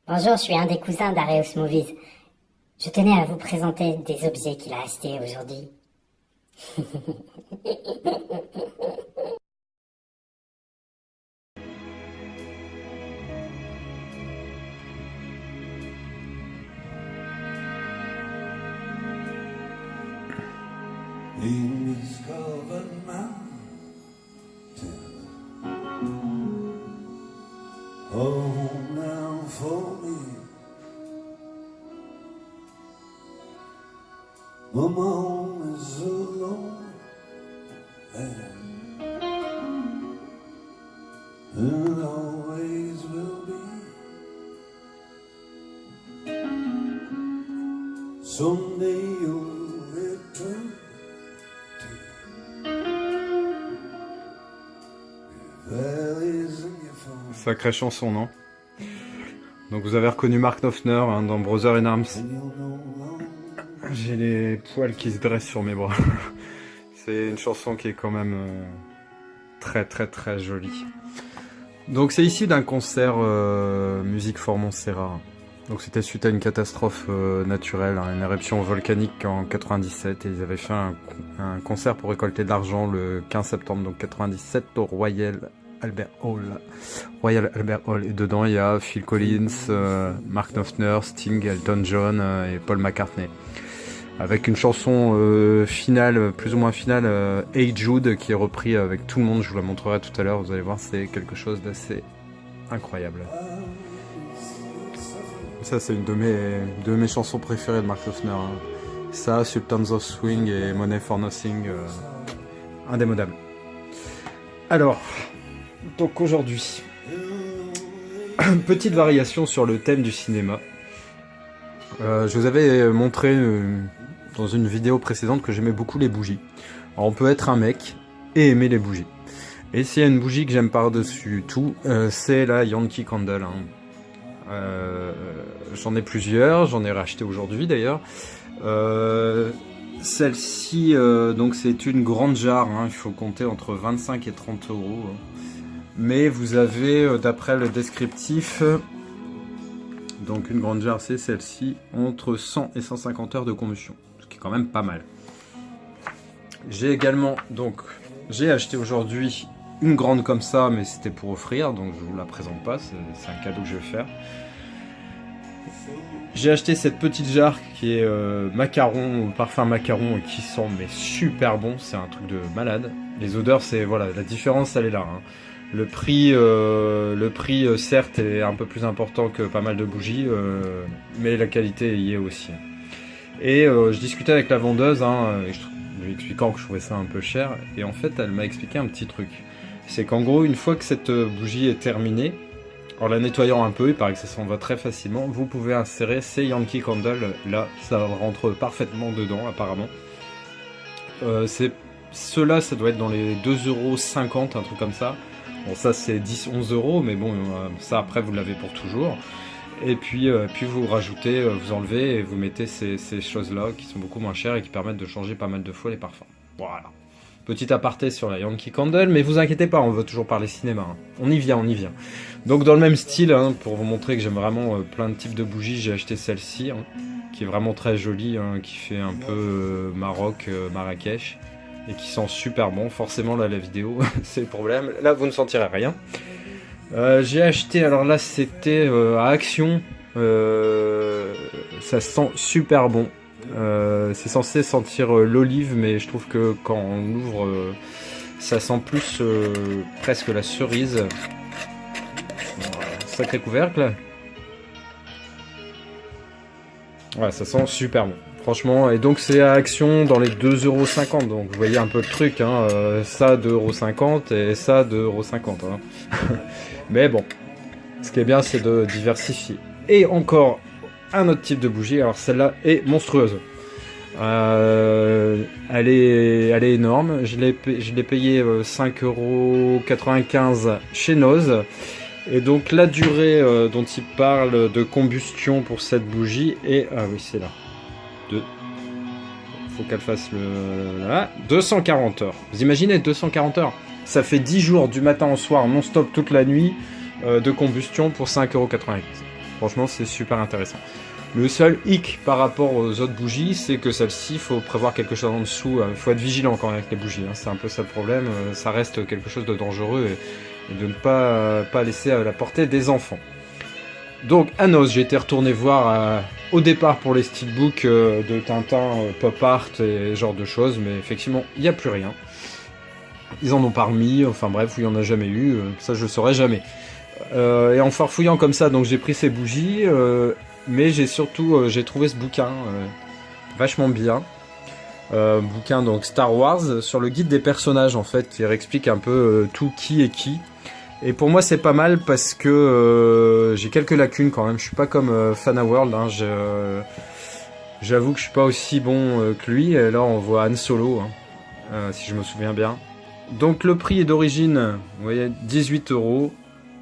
Bonjour, je suis un des cousins d'Areos Movies. Je tenais à vous présenter des objets qu'il a achetés aujourd'hui. These covered mountains, home now for me. Mama is alone, and always will be. Someday you'll return. Sacrée chanson, non? Donc vous avez reconnu Mark Knopfler hein, dans Brother in Arms. J'ai les poils qui se dressent sur mes bras. C'est une chanson qui est quand même très très très jolie. Donc c'est issu d'un concert Musique for Montserrat. Donc c'était suite à une catastrophe naturelle, hein, une éruption volcanique en 97 et ils avaient fait un concert pour récolter de l'argent le 15 septembre donc 97 au Royal Albert Hall. Et dedans il y a Phil Collins, Mark Knopfler, Sting, Elton John et Paul McCartney. Avec une chanson finale, plus ou moins finale, Hey Jude, qui est repris avec tout le monde, je vous la montrerai tout à l'heure, vous allez voir, c'est quelque chose d'assez incroyable. Ça c'est une de mes chansons préférées de Mark Knopfler. Hein. Ça, Sultans of Swing et Money for Nothing, indémodable. Alors, donc aujourd'hui, petite variation sur le thème du cinéma. Je vous avais montré dans une vidéo précédente que j'aimais beaucoup les bougies. Alors on peut être un mec et aimer les bougies. Et s'il y a une bougie que j'aime par-dessus tout, c'est la Yankee Candle. Hein. J'en ai plusieurs, j'en ai racheté aujourd'hui d'ailleurs. Celle-ci, donc c'est une grande jarre, hein, il faut compter entre 25 et 30 euros. Hein. Mais vous avez, d'après le descriptif, donc une grande jarre c'est celle-ci, entre 100 et 150 heures de combustion, ce qui est quand même pas mal. J'ai également, donc, j'ai acheté aujourd'hui une grande comme ça, mais c'était pour offrir, donc je vous la présente pas, c'est un cadeau que je vais faire. J'ai acheté cette petite jarre qui est macaron, parfum macaron, qui sent mais super bon, c'est un truc de malade. Les odeurs, c'est voilà, la différence elle est là. Hein. Le prix certes est un peu plus important que pas mal de bougies, mais la qualité y est aussi. Et je discutais avec la vendeuse, hein, lui expliquant que je trouvais ça un peu cher, et en fait elle m'a expliqué un petit truc. C'est qu'en gros, une fois que cette bougie est terminée, en la nettoyant un peu, il paraît que ça s'en va très facilement, vous pouvez insérer ces Yankee Candle, là, ça rentre parfaitement dedans, apparemment. Ceux-là, ça doit être dans les 2,50 €, un truc comme ça. Bon, ça, c'est 10-11 €, mais bon, ça, après, vous l'avez pour toujours. Et puis vous rajoutez, vous enlevez et vous mettez ces choses-là, qui sont beaucoup moins chères et qui permettent de changer pas mal de fois les parfums. Voilà. Petit aparté sur la Yankee Candle, mais vous inquiétez pas, on veut toujours parler cinéma. Hein. On y vient. Donc dans le même style, hein, pour vous montrer que j'aime vraiment plein de types de bougies, j'ai acheté celle-ci, hein, qui est vraiment très jolie, hein, qui fait un peu Maroc, Marrakech, et qui sent super bon. Forcément là la vidéo, c'est le problème. Là vous ne sentirez rien. J'ai acheté, alors là c'était à Action, ça sent super bon. C'est censé sentir l'olive, mais je trouve que quand on l'ouvre, ça sent plus presque la cerise. Sacré couvercle. Ouais, ça sent super bon. Franchement, et donc c'est à Action dans les 2,50 €. Donc vous voyez un peu le truc, hein, ça 2,50 € et ça 2,50 €. Hein. Mais bon, ce qui est bien, c'est de diversifier. Et encore un autre type de bougie, alors celle-là est monstrueuse. Elle est énorme. Je l'ai payé 5,95 € chez Noz. Et donc la durée dont il parle de combustion pour cette bougie est... Ah oui, c'est là. Faut qu'elle fasse le... Là, 240 heures. Vous imaginez 240 heures? Ça fait 10 jours du matin au soir, non-stop toute la nuit, de combustion pour 5,95 €. Franchement, c'est super intéressant. Le seul hic par rapport aux autres bougies, c'est que celle-ci, il faut prévoir quelque chose en dessous. Il faut être vigilant quand même avec les bougies. Hein. C'est un peu ça le problème. Ça reste quelque chose de dangereux et de ne pas laisser à la portée des enfants. Donc, à Noz, j'ai été retourné voir au départ pour les steelbooks de Tintin, pop art et ce genre de choses. Mais effectivement, il n'y a plus rien. Ils en ont pas remis. Enfin bref, il n'y en a jamais eu. Ça, je ne saurais jamais. Et en farfouillant comme ça, donc j'ai pris ces bougies. Mais j'ai trouvé ce bouquin vachement bien. Bouquin donc Star Wars sur le guide des personnages en fait qui explique un peu tout qui est qui. Et pour moi c'est pas mal parce que j'ai quelques lacunes quand même. Je suis pas comme Fana World. Hein. J'avoue que je suis pas aussi bon que lui. Et là on voit Han Solo, hein, si je me souviens bien. Donc le prix est d'origine, vous voyez, 18 €.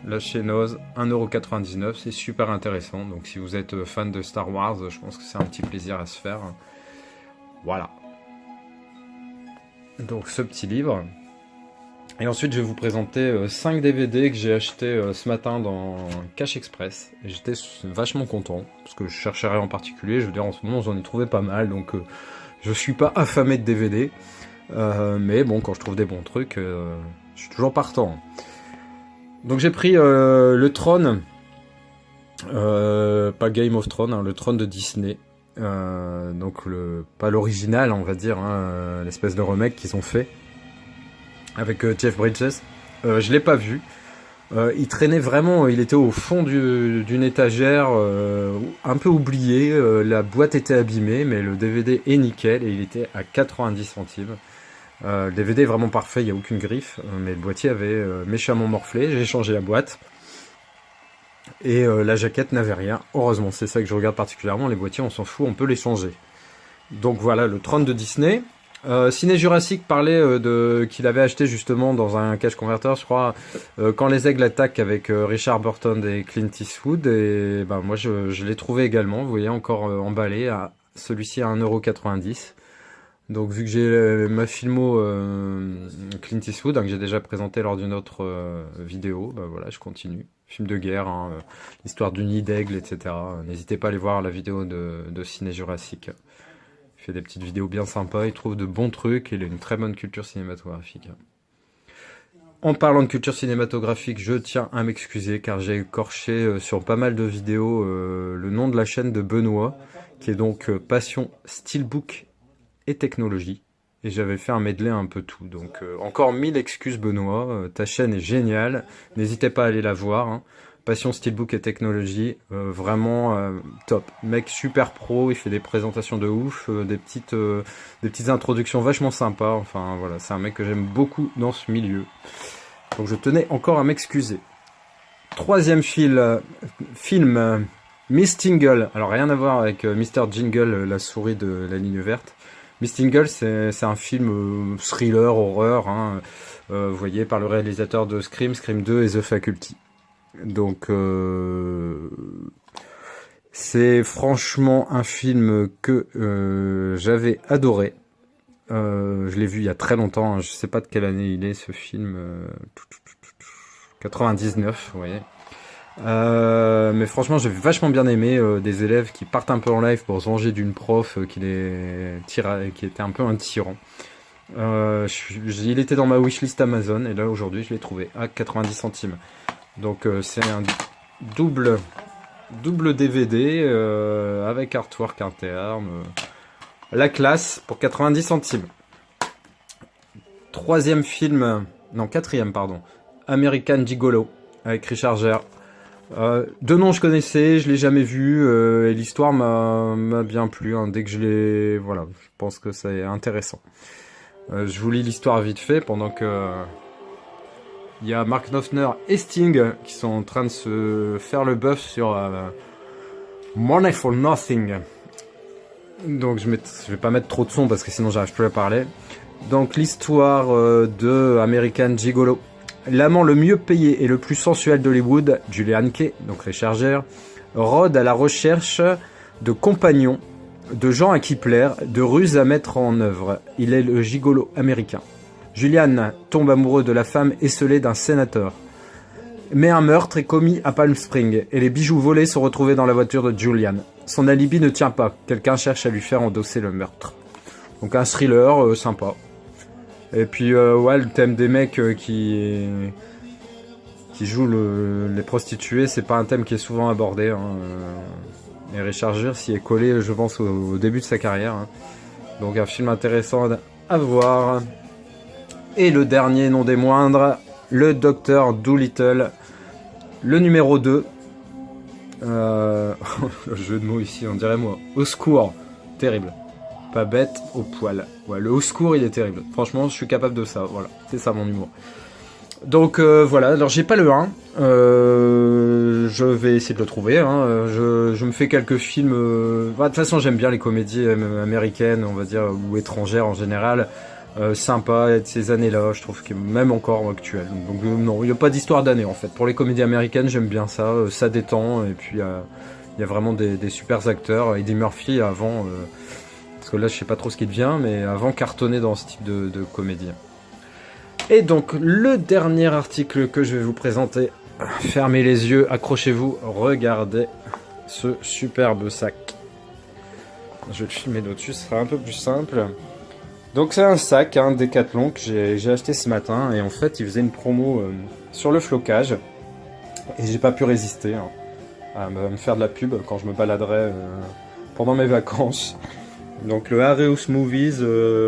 Là chez Noz, 1,99 €, c'est super intéressant. Donc si vous êtes fan de Star Wars, je pense que c'est un petit plaisir à se faire. Voilà. Donc ce petit livre. Et ensuite je vais vous présenter 5 DVD que j'ai acheté ce matin dans Cash Express. Et j'étais vachement content, parce que je cherchais rien en particulier. Je veux dire, en ce moment j'en ai trouvé pas mal, donc je suis pas affamé de DVD. Mais bon, quand je trouve des bons trucs, je suis toujours partant. Donc j'ai pris le trône, pas Game of Thrones, hein, le trône de Disney. Donc pas l'original, on va dire, hein, l'espèce de remake qu'ils ont fait avec Jeff Bridges. Je l'ai pas vu. Il traînait vraiment, il était au fond d'une étagère, un peu oublié. La boîte était abîmée, mais le DVD est nickel et il était à 90 centimes. Le DVD est vraiment parfait, il n'y a aucune griffe, mais le boîtier avait méchamment morflé. J'ai changé la boîte et la jaquette n'avait rien. Heureusement, c'est ça que je regarde particulièrement. Les boîtiers, on s'en fout, on peut les changer. Donc voilà, le trône de Disney. Ciné Jurassic parlait qu'il avait acheté justement dans un cache converter, je crois, Quand les aigles attaquent avec Richard Burton et Clint Eastwood. Et ben moi, je l'ai trouvé également. Vous voyez, encore emballé, celui-ci à 1,90 €. Donc vu que j'ai ma filmo Clint Eastwood, hein, que j'ai déjà présenté lors d'une autre vidéo, bah voilà, je continue. Film de guerre, hein, l'histoire du nid d'aigle, etc. N'hésitez pas à aller voir la vidéo de Ciné Jurassic. Il fait des petites vidéos bien sympas, il trouve de bons trucs, et il a une très bonne culture cinématographique. En parlant de culture cinématographique, je tiens à m'excuser car j'ai écorché sur pas mal de vidéos le nom de la chaîne de Benoît, qui est donc Passion Steelbook et technologie, et j'avais fait un medley un peu tout, donc encore 1000 excuses Benoît, ta chaîne est géniale, n'hésitez pas à aller la voir, hein. Passion Steelbook et technologie, vraiment top, mec super pro, il fait des présentations de ouf, des petites introductions vachement sympas, enfin voilà, c'est un mec que j'aime beaucoup dans ce milieu, donc je tenais encore à m'excuser. Troisième film, Miss Tingle, alors rien à voir avec Mr. Jingle, la souris de la ligne verte. Miss Tingle, c'est un film thriller, horreur, hein, vous voyez, par le réalisateur de Scream 2 et The Faculty. Donc, c'est franchement un film que j'avais adoré. Je l'ai vu il y a très longtemps, hein, je sais pas de quelle année il est ce film, 99, vous voyez. Mais franchement j'ai vachement bien aimé des élèves qui partent un peu en live pour se venger d'une prof qui était un peu un tyran. Il était dans ma wishlist Amazon et là aujourd'hui je l'ai trouvé à 90 centimes. Donc c'est un double DVD avec artwork interne, la classe pour 90 centimes. Quatrième pardon, American Gigolo avec Richard Gere. De nom je connaissais, je l'ai jamais vu et l'histoire m'a bien plu, hein, dès que je l'ai, voilà, je pense que c'est intéressant. Je vous lis l'histoire vite fait pendant que il y a Mark Knopfler et Sting qui sont en train de se faire le bœuf sur Money for Nothing. Donc je vais pas mettre trop de son parce que sinon j'arrive plus à parler. Donc l'histoire de American Gigolo. L'amant le mieux payé et le plus sensuel d'Hollywood, Julian Kay, donc Richard Gere, rôde à la recherche de compagnons, de gens à qui plaire, de ruses à mettre en œuvre. Il est le gigolo américain. Julian tombe amoureux de la femme esseulée d'un sénateur. Mais un meurtre est commis à Palm Springs et les bijoux volés sont retrouvés dans la voiture de Julian. Son alibi ne tient pas. Quelqu'un cherche à lui faire endosser le meurtre. Donc un thriller sympa. Et puis ouais, le thème des mecs qui jouent les prostituées, c'est pas un thème qui est souvent abordé. Hein. Et Richard Gere s'y est collé, je pense, au début de sa carrière. Hein. Donc un film intéressant à voir. Et le dernier, non des moindres, le Docteur Dolittle, le numéro 2. Le jeu de mots ici, on dirait moi. Au secours, terrible. Pas bête, au poil. Ouais, le au secours, il est terrible. Franchement, je suis capable de ça. Voilà, c'est ça mon humour. Donc voilà, alors j'ai pas le 1. Je vais essayer de le trouver. Hein. Je me fais quelques films. De toute façon, j'aime bien les comédies américaines, on va dire, ou étrangères en général. Sympa de ces années-là, je trouve que même encore actuel. Donc non, il n'y a pas d'histoire d'année en fait. Pour les comédies américaines, j'aime bien ça, ça détend. Et puis il y a vraiment des super acteurs. Eddie Murphy avant, parce que là je sais pas trop ce qu'il devient, mais avant cartonné dans ce type de comédie. Et donc le dernier article que je vais vous présenter, fermez les yeux, accrochez-vous, regardez ce superbe sac. Je vais le filmer d'au-dessus, ce sera un peu plus simple. Donc c'est un sac, un Decathlon que j'ai acheté ce matin et en fait il faisait une promo sur le flocage et j'ai pas pu résister à me faire de la pub quand je me baladerais pendant mes vacances. Donc le Areus Movies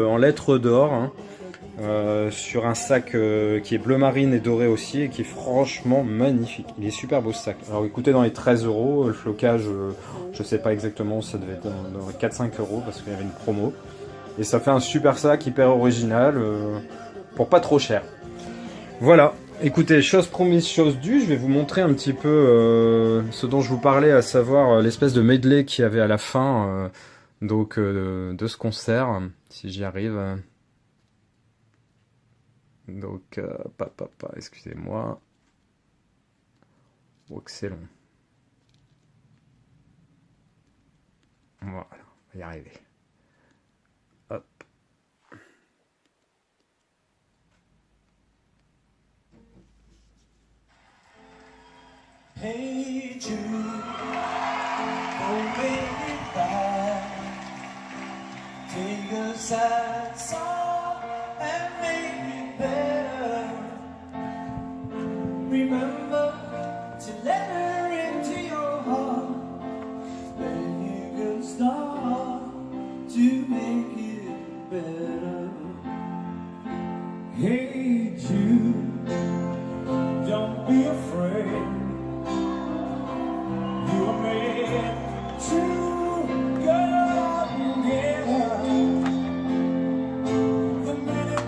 en lettres d'or sur un sac qui est bleu marine et doré aussi et qui est franchement magnifique. Il est super beau ce sac. Alors il coûtait dans les 13 €, le flocage je sais pas exactement, ça devait être dans les 4-5 € parce qu'il y avait une promo. Et ça fait un super sac hyper original pour pas trop cher. Voilà, écoutez, chose promise, chose due, je vais vous montrer un petit peu ce dont je vous parlais, à savoir l'espèce de medley qu'il y avait à la fin de ce concert, si j'y arrive. Donc, excusez-moi. Oh, que c'est long. Voilà, on va y arriver. Hop. Hey Jude, don't make it bad. Take a sad song and make it better. Remember to let her into your heart. Then you can start to make it better. Hey Jude, don't be afraid. You were made to go together. The minute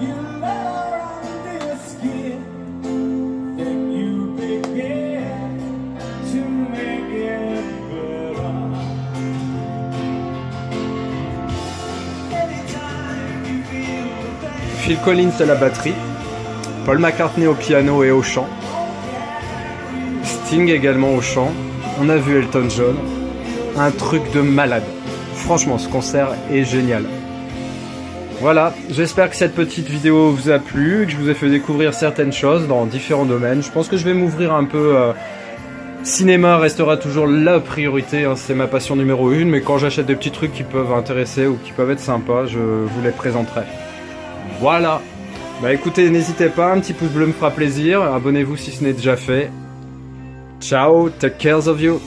you let her under your skin, then you begin to make it better. Anytime you feel bad. Phil Collins à la batterie, Paul McCartney au piano et au chant, Sting également au chant, on a vu Elton John, un truc de malade. Franchement, ce concert est génial. Voilà, j'espère que cette petite vidéo vous a plu, que je vous ai fait découvrir certaines choses dans différents domaines. Je pense que je vais m'ouvrir un peu. Cinéma restera toujours la priorité, hein, c'est ma passion numéro 1, mais quand j'achète des petits trucs qui peuvent intéresser ou qui peuvent être sympas, je vous les présenterai. Voilà. Bah écoutez, n'hésitez pas, un petit pouce bleu me fera plaisir, abonnez-vous si ce n'est déjà fait. Ciao, take care of you.